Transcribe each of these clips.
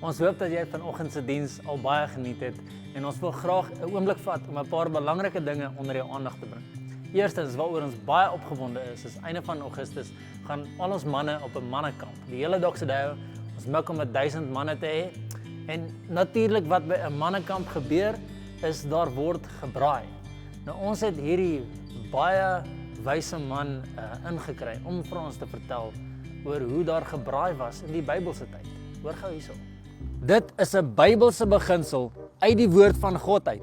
Ons hoop dat jy vanoggend se diens al baie geniet het en ons wil graag 'n oomblik vat om 'n paar belangrike dinge onder jou aandag te bring. Eerstens, waaroor ons baie opgewonde is einde van Augustus gaan al ons manne op 'n mannekamp. Die hele Doxa dag, ons mik om 1000 manne te hê. En natuurlik wat by 'n mannekamp gebeur, is daar word gebraai. Nou ons het hierdie baie wyse man ingekry om vir ons te vertel oor hoe daar gebraai was in die Bybelse tyd. Hoor gou hierso. Dit is 'n Bybelse beginsel uit die woord van God uit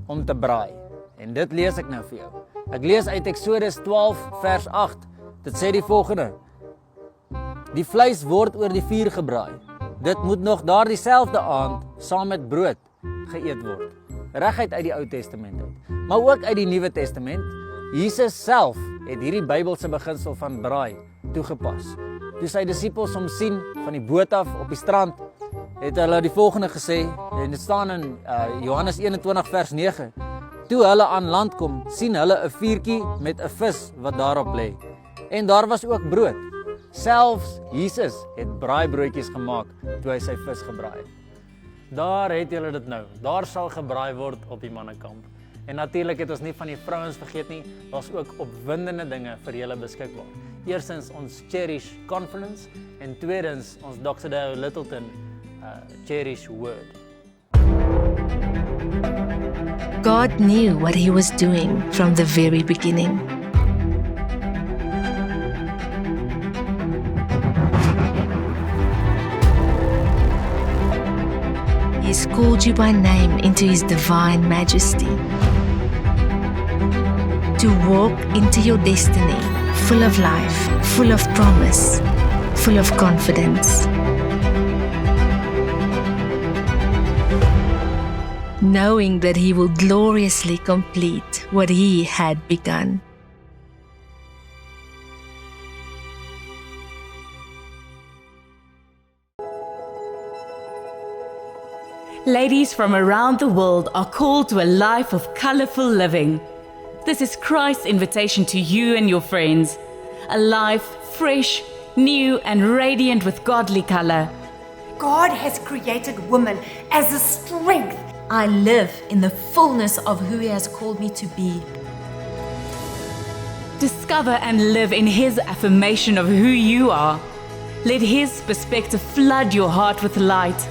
om te braai. En dit lees ek nou vir jou. Ek lees uit Eksodus 12 vers 8. Dit sê die volgende: Die vleis word oor die vuur gebraai. Dit moet nog daardie selfde aand saam met brood geëet word. Reguit uit die Ou Testament uit, maar ook uit die Nuwe Testament. Jesus self het hierdie Bybelse beginsel van braai toegepas. Toe sy disippels hom sien van die boot af op die strand, het hulle die volgende gesê, en dit staan in Johannes 21 vers 9. Toe hulle aan land kom, sien hulle 'n vuurtjie met 'n vis wat daarop lê. En daar was ook brood. Selfs Jesus het braaibroodjies gemaak toe hy sy vis gebraai het. Daar het julle dit nou. Daar sal gebraai word op die mannekamp. En natuurlik het ons nie van die vrouens vergeet nie. Daar's ook opwindende dinge vir julle beskikbaar. Eerstens ons Cherish Conference en tweedens ons Doxa Lyttelton Cherish Word. God knew what he was doing from the very beginning. He's called you by name into his divine majesty. To walk into your destiny, full of life, full of promise, full of confidence. Knowing that he will gloriously complete what he had begun. Ladies from around the world are called to a life of colorful living. This is Christ's invitation to you and your friends. A life fresh, new, and radiant with godly color. God has created woman as a strength. I live in the fullness of who he has called me to be. Discover and live in his affirmation of who you are. Let his perspective flood your heart with light.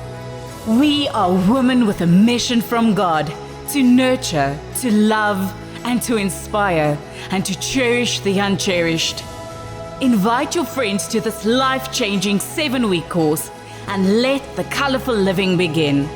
We are women with a mission from God to nurture, to love, and to inspire, and to cherish the uncherished. Invite your friends to this life-changing 7-week course and let the colorful living begin.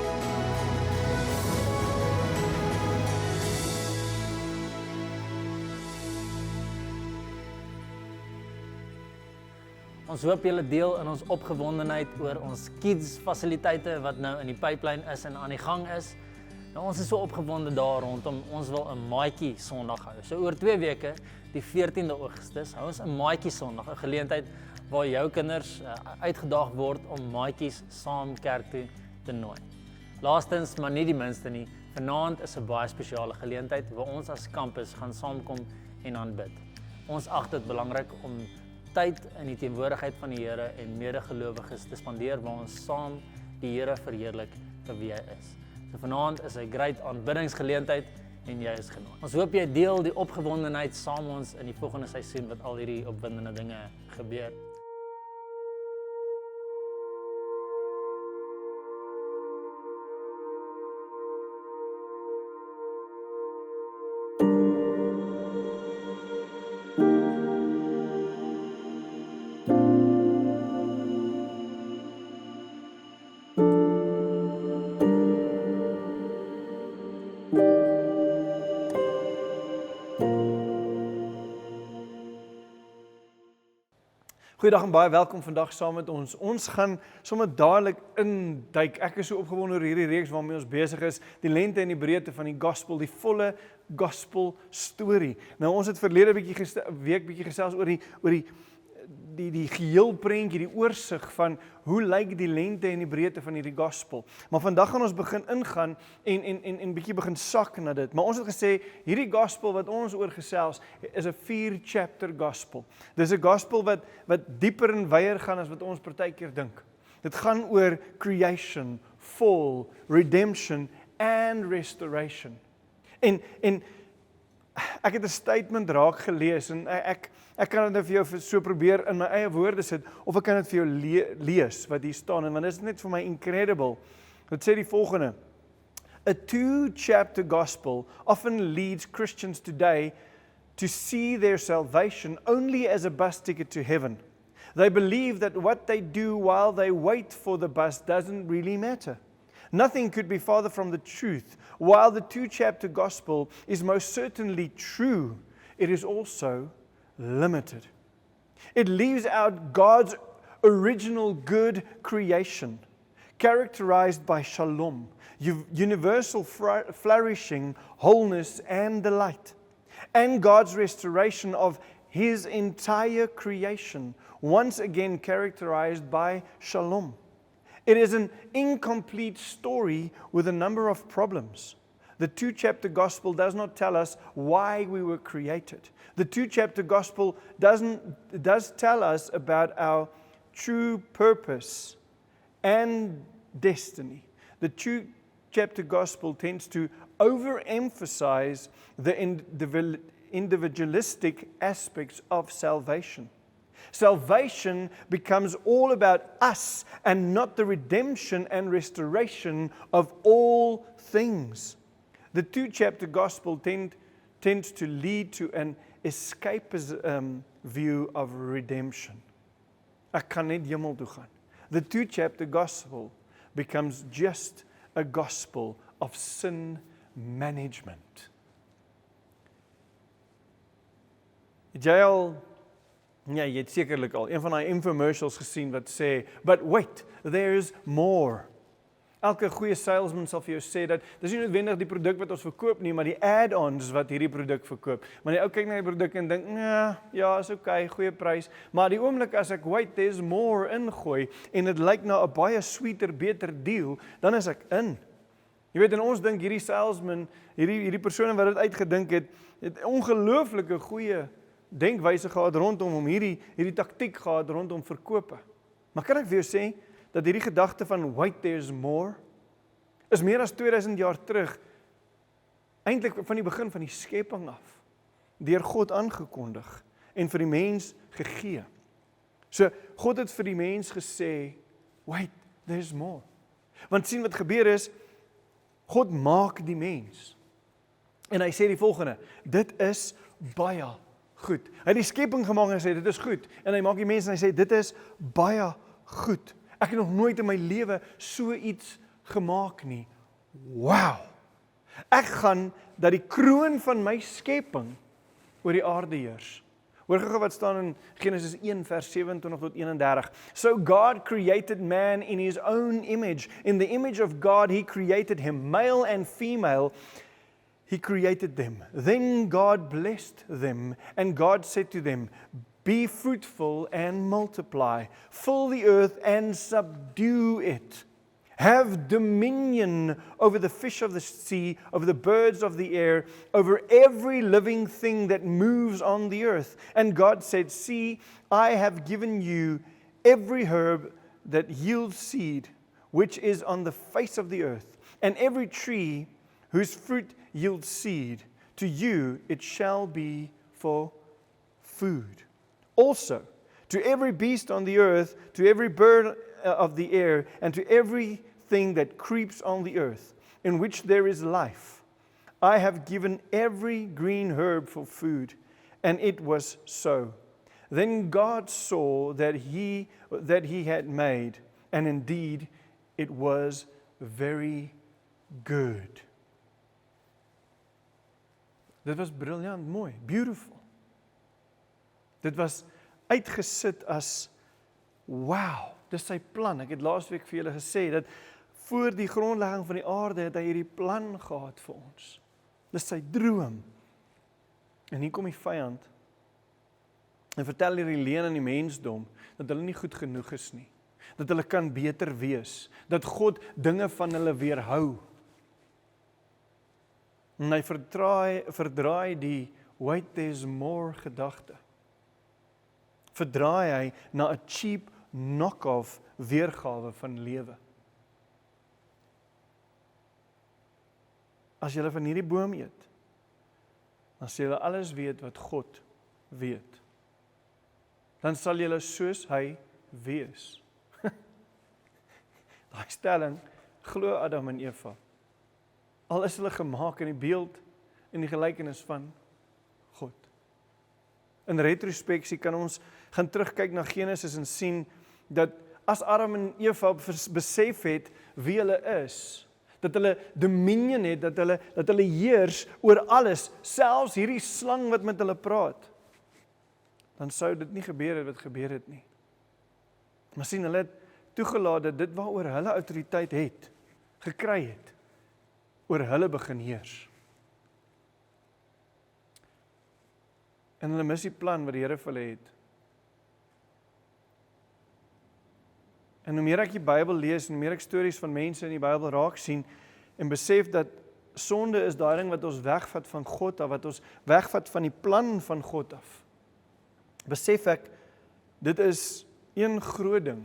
Ons hoop julle deel in ons opgewondenheid oor ons kids fasiliteite wat nou in die pipeline is en aan die gang is. Nou ons is so opgewonde daar rondom, ons wil 'n maatjie Sondag hou. So oor 2 weke, die 14de Augustus, hou ons 'n maatjie Sondag, 'n geleentheid waar jou kinders uitgedaag word om maatjies saam kerk toe te nooi. Laastens, maar nie die minste nie, vanaand is 'n baie spesiale geleentheid waar ons as kampus gaan saamkom en aanbid. Ons ag dit belangrik om tyd in die teenwoordigheid van die Here en medegelowiges te spandeer waar ons saam die Here verheerlik vir wie hy is. So vanaand is 'n great aanbiddingsgeleentheid en jy is genooi. Ons hoop jy deel die opgewondenheid saam ons in die volgende seisoen wat al hierdie opwindende dinge gebeur. Goeiedag en baie welkom vandag saam met ons. Ons gaan sommer dadelik induik. Ek is so opgewonde oor hierdie reeks waarmee ons besig is, die lengte en die breedte van die gospel, die volle gospel storie. Nou ons het verlede week bietjie gesels oor die geheelprentjie, die oorsig van hoe lyk die lengte en die breedte van hierdie gospel. Maar vandag gaan ons begin ingaan en bietjie begin sak na dit. Maar ons het gesê, hierdie gospel wat ons oor gesels, is 'n 4-chapter gospel. Dis 'n gospel wat dieper en wyer gaan as wat ons partykeer dink. Dit gaan oor creation, fall, redemption and restoration. En ek het 'n statement raak gelees en ek kan dit nou vir jou so probeer in my eie woorde sit of ek kan dit vir jou lees wat hier staan en want dit is net vir my incredible. Dit sê die volgende: A 2-chapter gospel often leads Christians today to see their salvation only as a bus ticket to heaven. They believe that what they do while they wait for the bus doesn't really matter. Nothing could be farther from the truth. While the 2-chapter gospel is most certainly true, it is also limited. It leaves out God's original good creation, characterized by shalom, universal flourishing, wholeness, and delight, and God's restoration of His entire creation, once again characterized by shalom. It is an incomplete story with a number of problems. The 2-chapter gospel does not tell us why we were created. The 2-chapter gospel does tell us about our true purpose and destiny. The 2-chapter gospel tends to overemphasize the individualistic aspects of salvation. Salvation becomes all about us and not the redemption and restoration of all things. The 2-chapter gospel tends to lead to an escapist view of redemption. Ek kan net hemel toe gaan. The 2-chapter gospel becomes just a gospel of sin management. Het jy al, ja, jy het sekerlik al een van daai infomercials gesien wat sê, but wait, there's more. Elke goeie salesman sal vir jou sê dat dis nie noodwendig die produk wat ons verkoop nie, maar die add-ons wat hierdie produk verkoop. Maar die ou kyk na die produk en dink, ja, is okay, goeie prys, maar die oomblik as ek wait, there's more ingooi en dit lyk na 'n baie sweeter, beter deal, dan is ek in. Jy weet, en ons dink hierdie salesman, hierdie persone wat dit uitgedink het ongelooflike goeie denkwyse gehad rondom hom, hierdie taktiek gehad rondom verkope. Maar kan ek vir jou sê, dat hierdie gedagte van wait there's more, is meer as 2000 jaar terug, eintlik van die begin van die skepping af, deur God aangekondig, en vir die mens gegee. So, God het vir die mens gesê, wait, there's more. Want sien wat gebeur is, God maak die mens, en hy sê die volgende, dit is baie goed. Hy het die skepping gemaak en hy sê, dit is goed, en hy maak die mens en hy sê, dit is baie goed. Ek het nog nooit in my lewe so iets gemaak nie. Wow! Ek gaan dat die kroon van my skepping oor die aarde heers. Hoor gou wat staan in Genesis 1 vers 27 tot 31. So God created man in his own image. In the image of God he created him, male and female. He created them. Then God blessed them, and God said to them, be fruitful and multiply, fill the earth and subdue it. Have dominion over the fish of the sea, over the birds of the air, over every living thing that moves on the earth. And God said, see, I have given you every herb that yields seed, which is on the face of the earth, and every tree whose fruit yields seed. To you it shall be for food. Also, to every beast on the earth, to every bird of the air, and to everything that creeps on the earth, in which there is life, I have given every green herb for food. And it was so. Then God saw that he had made, and indeed it was very good. Dit was briljant, mooi, beautiful. Dit was uitgesit as, wow, dis sy plan. Ek het laasweek vir julle gesê, dat voor die grondlegging van die aarde het hy hierdie plan gehad vir ons. Dis sy droom. En hier kom die vyand, en vertel hierdie leuen aan die mensdom, dat hulle nie goed genoeg is nie. Dat hulle kan beter wees. Dat God dinge van hulle weerhou. En hy verdraai die wait there's more gedagte. Verdraai hy na 'n cheap knock-off weergawe van lewe. As julle van hierdie boom eet, dan sal julle alles weet wat God weet. Dan sal julle soos hy wees. Daai stelling glo Adam en Eva. Al is hulle gemaak in die beeld en die gelykenis van God. In retrospeksie kan ons gaan terugkyk na Genesis en sien dat as Adam en Eva besef het wie hulle is, dat hulle dominion het, dat hulle heers oor alles, selfs hierdie slang wat met hulle praat, dan sou dit nie gebeur het wat gebeur het nie. Maar sien, hulle het toegelaat dat dit waaroor hulle autoriteit het, gekry het, oor hulle begin heers. En hulle mis die plan wat die Here vir hulle het. En hoe meer ek die Bybel lees, en hoe meer ek stories van mense in die Bybel raak sien, en besef dat sonde is daai ding wat ons wegvat van God af, wat ons wegvat van die plan van God af. Besef ek, dit is een groot ding,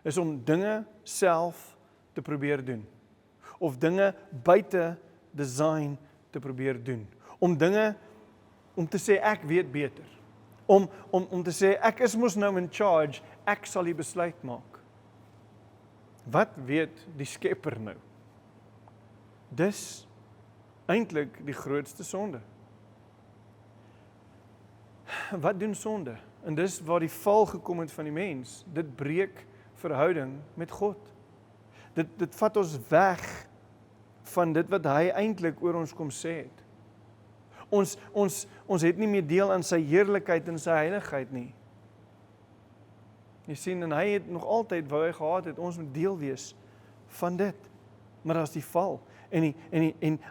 is om dinge self te probeer doen. Of dinge buite design te probeer doen. Om dinge, om te sê ek weet beter. Om te sê ek is mos nou in charge, ek sal die besluit maak. Wat weet die Skepper nou? Dis eintlik die grootste sonde. Wat doen sonde? En dis waar die val gekom het van die mens. Dit breek verhouding met God. Dit vat ons weg van dit wat hy eintlik oor ons kom sê het. Ons het nie meer deel aan sy heerlikheid en sy heiligheid nie. Jy sien, en hy het nog altyd, wou hy gehad het, ons moet deel wees van dit. Maar as die val, en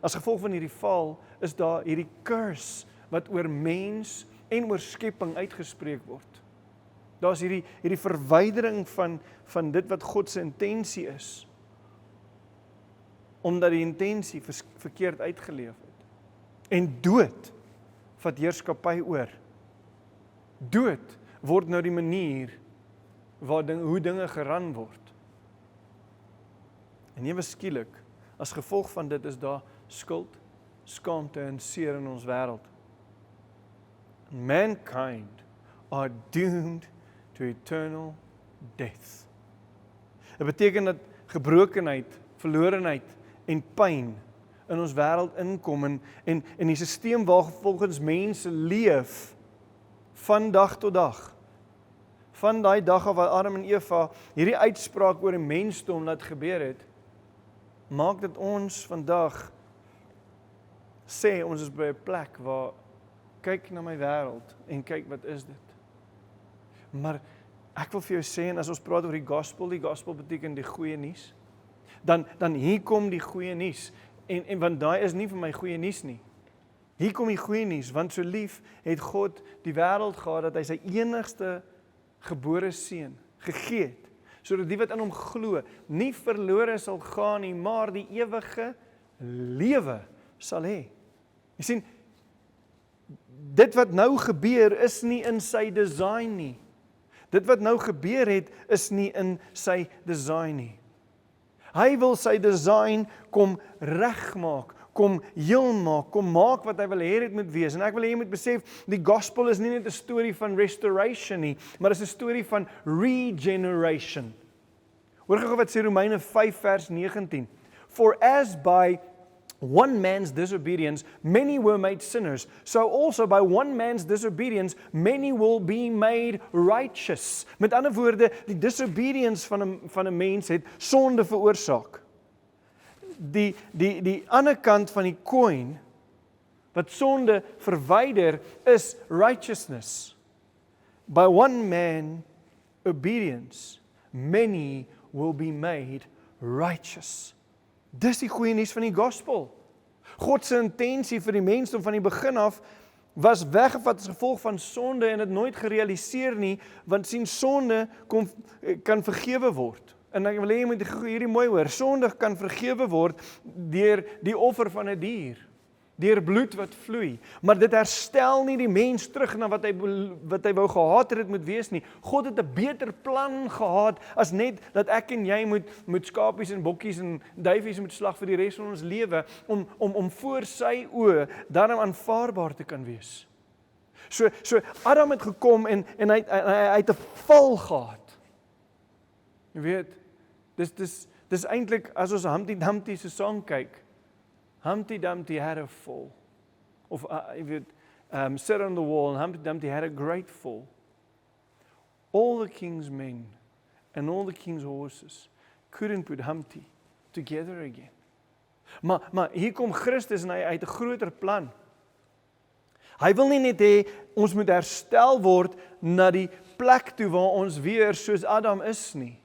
as gevolg van hierdie val, is daar hierdie curse, wat oor mens en oor skepping uitgespreek word. Daar is hierdie verwydering van dit wat God se intensie is, omdat die intensie verkeerd uitgeleef het. En dood vat heerskappy oor. Dood word nou die manier hoe dinge geran word. En ewe skielik, as gevolg van dit is daar skuld, skaamte en seer in ons wêreld. Mankind are doomed to eternal death. Dit beteken dat gebrokenheid, verlorenheid en pyn in ons wêreld inkom en die stelsel waar volgens mense leef van dag tot dag. Van daai dag af waar Adam en Eva hierdie uitspraak oor die mensdom laat gebeur het, maak dit ons vandag sê ons is by 'n plek waar kyk na my wêreld en kyk wat is dit. Maar ek wil vir jou sê, en as ons praat oor die gospel beteken die goeie nuus, dan hier kom die goeie nuus. En want daai is nie vir my goeie nuus nie. Hier kom die goeie nuus, want so lief het God die wêreld gehad dat hy sy enigste gebore seun gegee het, sodat die wat in hom glo nie verlore sal gaan nie, maar die ewige lewe sal hê. Jy sien, dit wat nou gebeur is nie in sy design nie. Dit wat nou gebeur het is nie in sy design nie. Hy wil sy design kom regmaak, kom heel maak, kom maak wat hy wil hê dit moet wees. En ek wil hê jy moet besef, die gospel is nie net 'n storie van restoration nie, maar is 'n storie van regeneration. Hoor gou wat sê Romeine 5 vers 19. For as by one man's disobedience, many were made sinners. So also by one man's disobedience, many will be made righteous. Met ander woorde, die disobedience van 'n mens het sonde veroorsaak. Die ander kant van die coin, wat sonde verwyder, is righteousness. By one man obedience, many will be made righteous. Dis die goeie nuus van die gospel. God se intensie vir die mensdom van die begin af was weggevat as gevolg van sonde en het nooit gerealiseer nie, want sien sonde kan vergewe word. En ek wil hê jy moet hierdie mooi hoor, sonde kan vergewe word deur die offer van 'n dier. deur bloed wat vloei, maar dit herstel nie die mens terug na wat hy wou gehad het moet wees nie. God het 'n beter plan gehad as net dat ek en jy moet skapies en bokkies en duifies moet slag vir die res van ons lewe om voor sy oë daarom aanvaarbaar te kan wees. So Adam het gekom en hy het 'n val gehad. Jy weet, dis eintlik as ons Humpty Dumpty se song kyk. Humpty Dumpty had a fall. Of sit on the wall and Humpty Dumpty had a great fall. All the king's men and all the king's horses couldn't put Humpty together again. Maar hier kom Christus en hy het 'n groter plan. Hy wil nie net hê ons moet herstel word na die plek toe waar ons weer soos Adam is nie.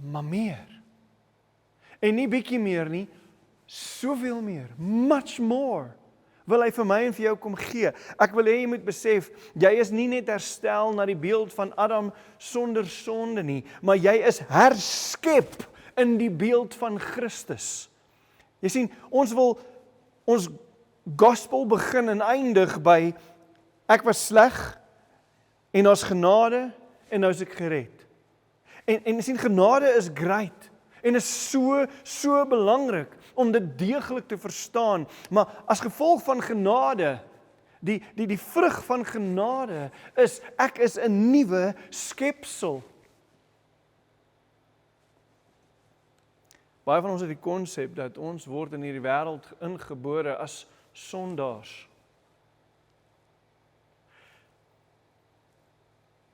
Maar meer. En nie bietjie meer nie, soveel meer, much more, wil hy vir my en vir jou kom gee. Ek wil hê jy moet besef, jy is nie net herstel na die beeld van Adam sonder sonde nie, maar jy is herskep in die beeld van Christus. Jy sien, ons wil ons gospel begin en eindig by, ek was sleg, en daar's genade, en nou is ek gered. En jy sien, genade is great, en is so belangrik, om dit deeglik te verstaan, maar as gevolg van genade, die vrug van genade is, ek is 'n nuwe skepsel. Baie van ons het die konsep dat ons word in hierdie wêreld ingebore as sondaars.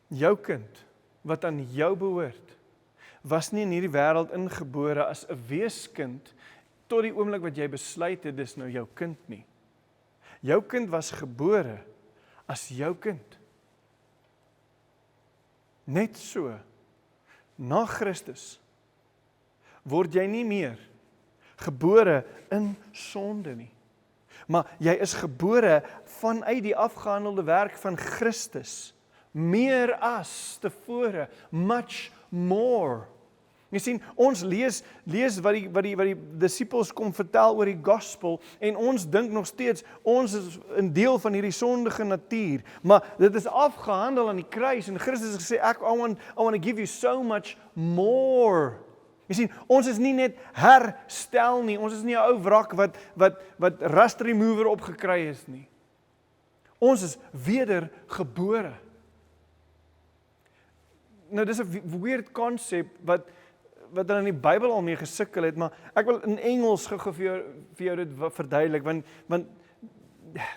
Jou kind, wat aan jou behoort, was nie in hierdie wêreld ingebore as 'n weeskind, tot die oomblik wat jy besluit het, dis nou jou kind nie. Jou kind was gebore as jou kind. Net so, na Christus, word jy nie meer gebore in sonde nie. Maar jy is gebore vanuit die afgehandelde werk van Christus. Meer as tevore, much more. Jy sien, ons lees wat die disippels kom vertel oor die gospel en ons dink nog steeds, ons is 'n deel van hierdie sondige natuur, maar dit is afgehandel aan die kruis en Christus het gesê, I want to give you so much more. Jy sien, ons is nie net herstel nie, ons is nie 'n ou wrak wat rust remover opgekry is nie. Ons is wedergebore. Nou dis 'n weird konsep wat hulle in die Bybel al mee gesukkel het, maar ek wil in Engels gou vir jou dit verduidelik, want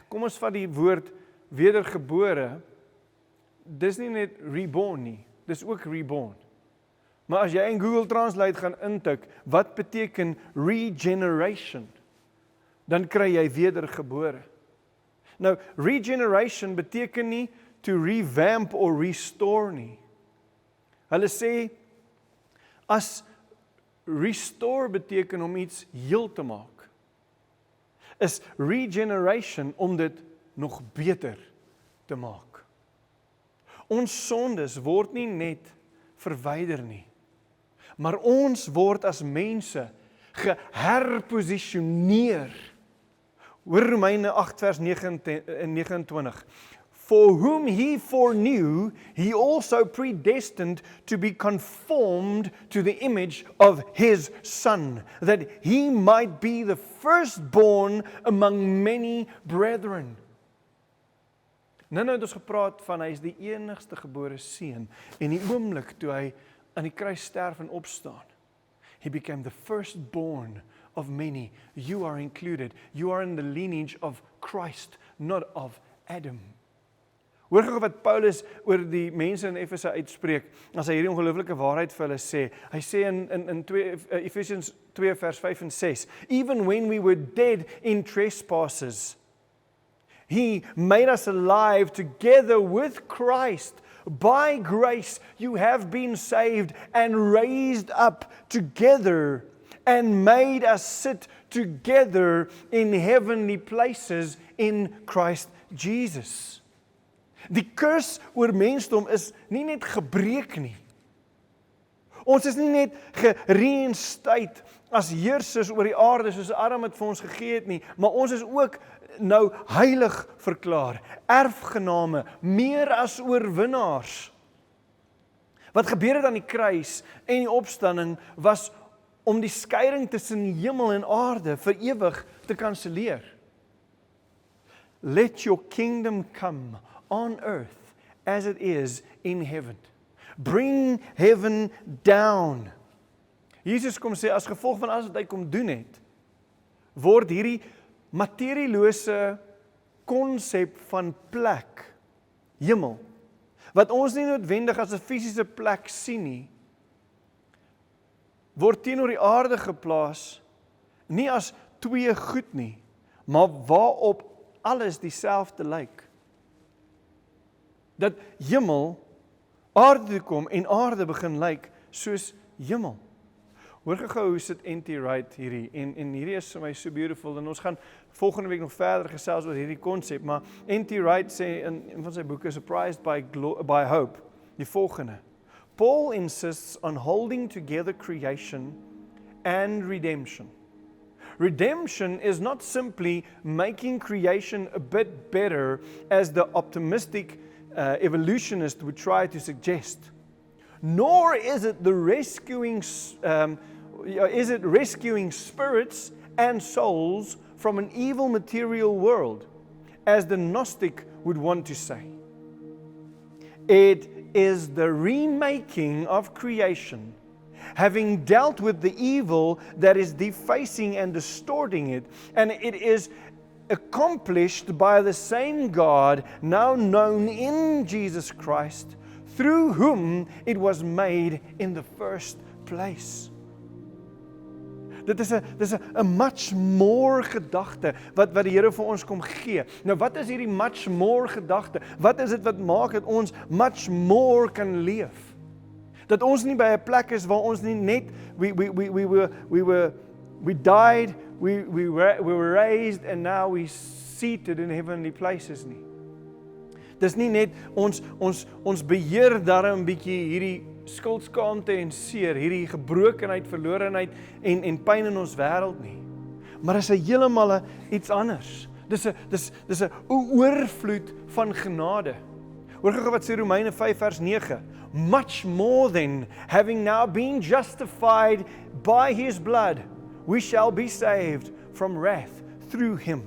kom ons vat die woord wedergebore, dis nie net reborn nie, dis ook reborn. Maar as jy in Google Translate gaan intik, wat beteken regeneration? Dan kry jy wedergebore. Nou, regeneration beteken nie to revamp or restore nie. Hulle sê, as restore beteken om iets heel te maak, is regeneration om dit nog beter te maak. Ons sondes word nie net verwyder nie, maar ons word as mense geherposisioneer. Hoor Romeine 8 vers 29. For whom he foreknew, he also predestined to be conformed to the image of his Son, that he might be the firstborn among many brethren. Nou het ons gepraat van hy is die enigste gebore seun, en die oomblik toe hy aan die kruis sterf en opstaan, he became the firstborn of many. You are included. You are in the lineage of Christ, not of Adam. Hoor gou wat Paulus oor die mense in Efese uitspreek, as hy hierdie ongelooflike waarheid vir hulle sê. Hy sê in Ephesians 2 vers 5 en 6, even when we were dead in trespasses, he made us alive together with Christ. By grace you have been saved and raised up together and made us sit together in heavenly places in Christ Jesus. Die curse oor mensdom is nie net gebreek nie. Ons is nie net gereinstated as heersers oor die aarde soos Adam het vir ons gegee het nie, maar ons is ook nou heilig verklaar, erfgename, meer as oorwinnaars. Wat gebeur het aan die kruis en die opstanding was om die skeiding tussen hemel en aarde vir ewig te kanselleer. Let your kingdom come on earth as it is in heaven. Bring heaven down. Jesus kom sê, as gevolg van alles wat hy kom doen het, word hierdie materielose konsep van plek, hemel, wat ons nie noodwendig as 'n fisiese plek sien nie, word teenoor die aarde geplaas, nie as twee goed nie, maar waarop alles dieselfde lyk. Dat hemel aarde toe kom en aarde begin lyk soos hemel. Hoor gou hoe sit N.T. Wright hierdie, en hierdie is vir my so beautiful, en ons gaan volgende week nog verder gesels oor hierdie konsep, maar N.T. Wright sê in een van sy boeke, Surprised by Hope, die volgende. Paul insists on holding together creation and redemption. Redemption is not simply making creation a bit better, as the optimistic evolutionist would try to suggest, nor is it the rescuing spirits and souls from an evil material world, as the Gnostic would want to say. It is the remaking of creation, having dealt with the evil that is defacing and distorting it, and it is accomplished by the same God now known in Jesus Christ, through whom it was made in the first place. Dit is 'n much more gedagte wat die Here vir ons kom gee. Nou wat is hierdie much more gedagte? Wat is dit wat maak dat ons much more kan leef? Dat ons nie by 'n plek is waar ons nie net we died, we were raised and now we seated in heavenly places nie. Dis nie net ons beheer daarom 'n bietjie hierdie skuldskaamte en seer, hierdie gebrokenheid, verlorenheid en pyn in ons wêreld nie. Maar is 'n heeltemal iets anders. Dis 'n oorvloed van genade. Hoor gou wat sê Romeine 5 vers 9. Much more than having now been justified by his blood, we shall be saved from wrath through him.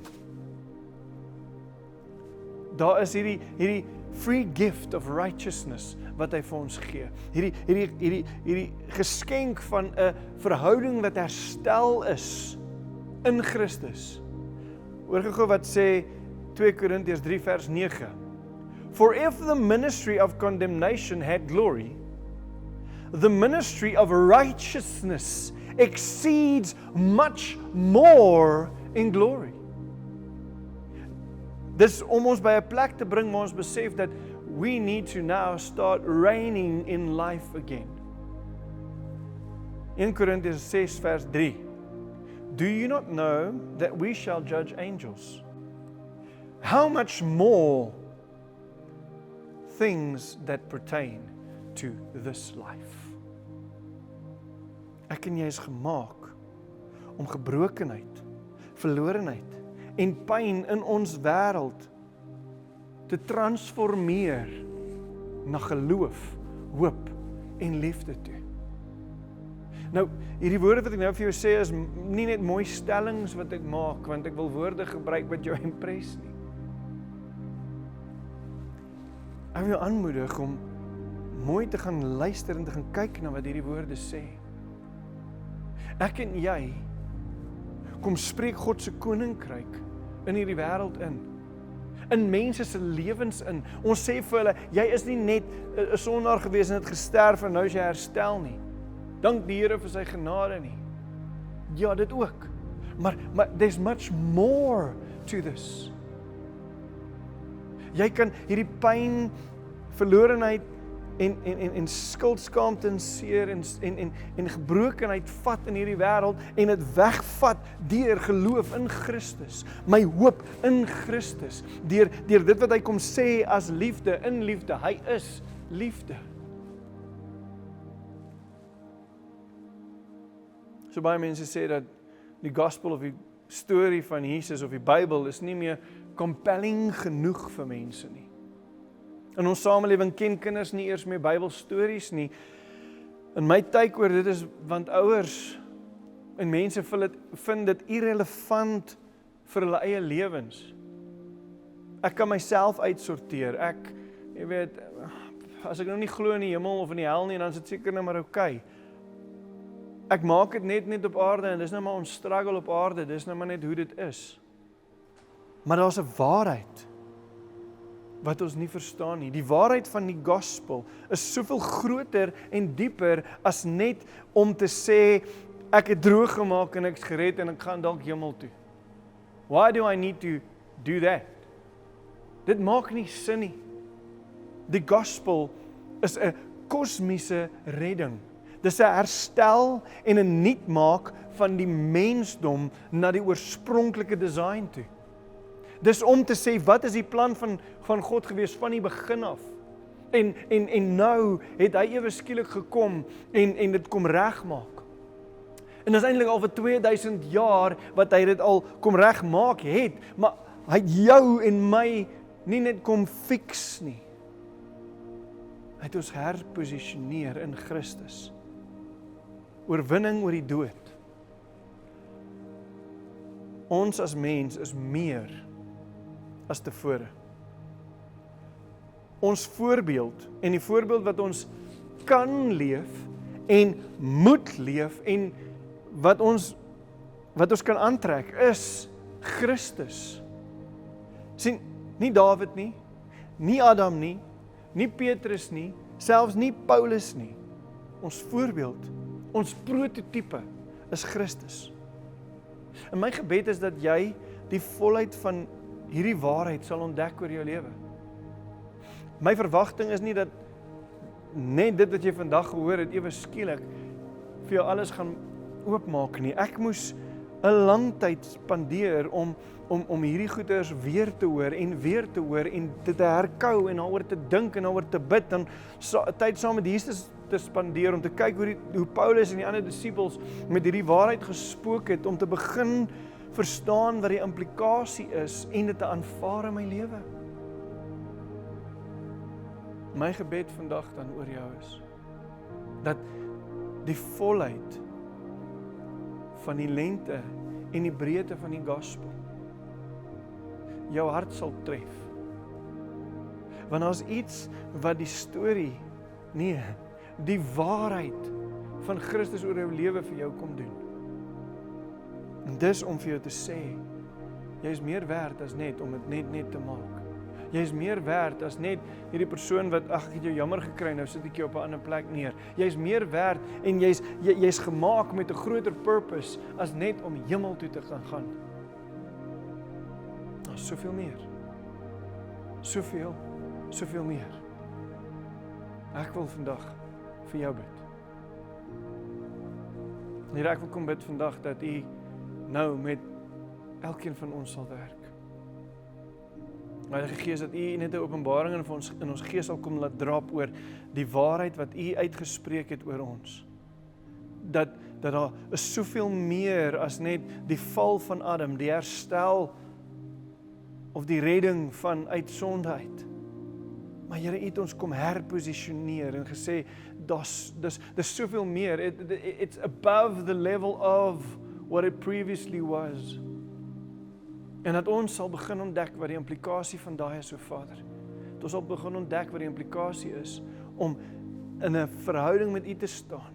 Daar is hierdie free gift of righteousness wat hy vir ons gee. Hierdie geskenk van 'n verhouding wat herstel is in Christus. Hoor gou wat sê 2 Korintiërs 3 vers 9. For if the ministry of condemnation had glory, the ministry of righteousness exceeds much more in glory. Dis om ons by 'n plek te bring waar ons besef dat we need to now start reigning in life again. 1 Korintiërs 6 vers 3. Do you not know that we shall judge angels? How much more things that pertain to this life? Ek en jy is gemaak om gebrokenheid, verlorenheid en pyn in ons wêreld te transformeer na geloof, hoop en liefde toe. Nou, hierdie woorde wat ek nou vir jou sê is nie net mooi stellings wat ek maak, want ek wil woorde gebruik wat jou impress nie. Ek wil jou aanmoedig om mooi te gaan luister en te gaan kyk na wat hierdie woorde sê. Ek en jy kom spreek God se koninkryk in hierdie wêreld in mense se lewens in. Ons sê vir hulle, jy is nie net 'n sondaar gewees en het gesterf en nou is jy herstel nie. Dank die Here vir sy genade nie. Ja, dit ook. Maar there's much more to this. Jy kan hierdie pyn, verlorenheid en skuldskaamte en seer en gebrokenheid vat in hierdie wêreld en dit wegvat deur geloof in Christus. My hoop in Christus. Deur dit wat hy kom sê as liefde, in liefde. Hy is liefde. So baie mense sê dat die gospel of die storie van Jesus of die Bybel is nie meer compelling genoeg vir mense nie. In ons samelewing ken kinders nie eers meer Bybelstories nie. En my take oor dit is want ouers en mense vind dit irrelevant vir hulle eie lewens. Ek kan myself uitsorteer. Jy weet, as ek nou nie glo in die hemel of in die hel nie, dan is dit seker nou maar okay. Ek maak dit net op aarde en dis nou maar ons struggle op aarde, dis nou maar net hoe dit is. Maar daar's 'n waarheid wat ons nie verstaan nie. Die waarheid van die gospel is soveel groter en dieper as net om te sê ek het droog gemaak en ek is gered en ek gaan dalk hemel toe. Why do I need to do that? Dit maak nie sin nie. Die gospel is 'n kosmiese redding. Dis 'n herstel en 'n nuutmaak van die mensdom na die oorspronklike design toe. Dis om te sê, wat is die plan van God gewees van die begin af? En nou het hy ewe skielik gekom en dit kom regmaak. En dis eintlik al vir 2000 jaar wat hy dit al kom regmaak het, maar hy het jou en my nie net kom fix nie. Hy het ons herposisioneer in Christus. Oorwinning oor die dood. Ons as mens is meer as tevore. Ons voorbeeld en die voorbeeld wat ons kan leef en moet leef en wat ons kan aantrek is Christus. Sien, nie Dawid nie, nie Adam nie, nie Petrus nie, selfs nie Paulus nie. Ons voorbeeld, ons prototype is Christus. En my gebed is dat jy die volheid van hierdie waarheid sal ontdek oor jou lewe. My verwagting is nie dat net dit wat jy vandag gehoor het, ewe skielik vir jou alles gaan oopmaak nie. Ek moes 'n lang tyd spandeer om hierdie goeders weer te hoor en dit te herkou en daaroor te dink en daaroor te bid en tyd saam met Jesus te spandeer om te kyk hoe Paulus en die ander disippels met hierdie waarheid gespook het om te begin verstaan wat die implikasie is en dit te aanvaar in my lewe. My gebed vandag dan oor jou is dat die volheid van die lengte en die breedte van die gospel jou hart sal tref. Want daar's iets wat die storie, die waarheid van Christus oor jou lewe vir jou kom doen. En dis om vir jou te sê, jy is meer werd as net om dit net te maak. Jy is meer werd as net hierdie persoon wat, ek het jou jammer gekry, nou sit ek jou op 'n ander plek neer. Jy is meer werd en jy's gemaak met 'n groter purpose as net om hemel toe te gaan. Daar's soveel meer. Soveel meer. Ek wil vandag vir jou bid. Here, ek wil kom bid vandag dat U nou met elkeen van ons sal werk. Heilige Gees, dat U net 'n openbaring in ons gees sal kom laat drap oor die waarheid wat U uitgespreek het oor ons. Dat daar is soveel meer as net die val van Adam, die herstel of die redding van uitsondheid. Maar Here, U het ons kom herposisioneer en gesê, dis soveel meer. It's above the level of what it previously was. En dat ons sal begin ontdek wat die implikasie van daai is, o Vader. Dat ons sal begin ontdek wat die implikasie is om in 'n verhouding met U te staan.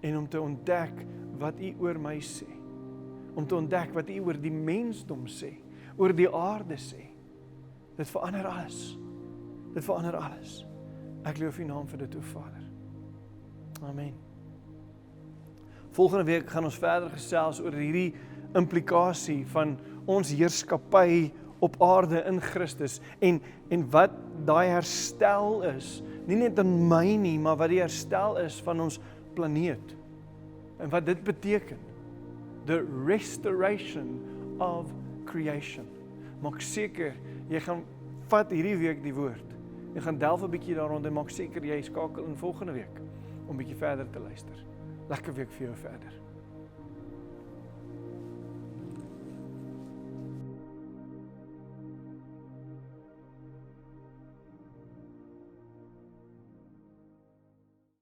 En om te ontdek wat U oor my sê. Om te ontdek wat U oor die mensdom sê, oor die aarde sê. Dit verander alles. Dit verander alles. Ek loof U naam vir dit, o Vader. Amen. Volgende week gaan ons verder gesels oor hierdie implikasie van ons heerskappy op aarde in Christus en wat daai herstel is, nie net in my nie, maar wat die herstel is van ons planeet. En wat dit beteken. The restoration of creation. Maak seker, jy gaan vat hierdie week die woord. Jy gaan delf 'n bietjie daar rond en maak seker jy skakel in volgende week om bietjie verder te luister. Lekker week vir jou verder.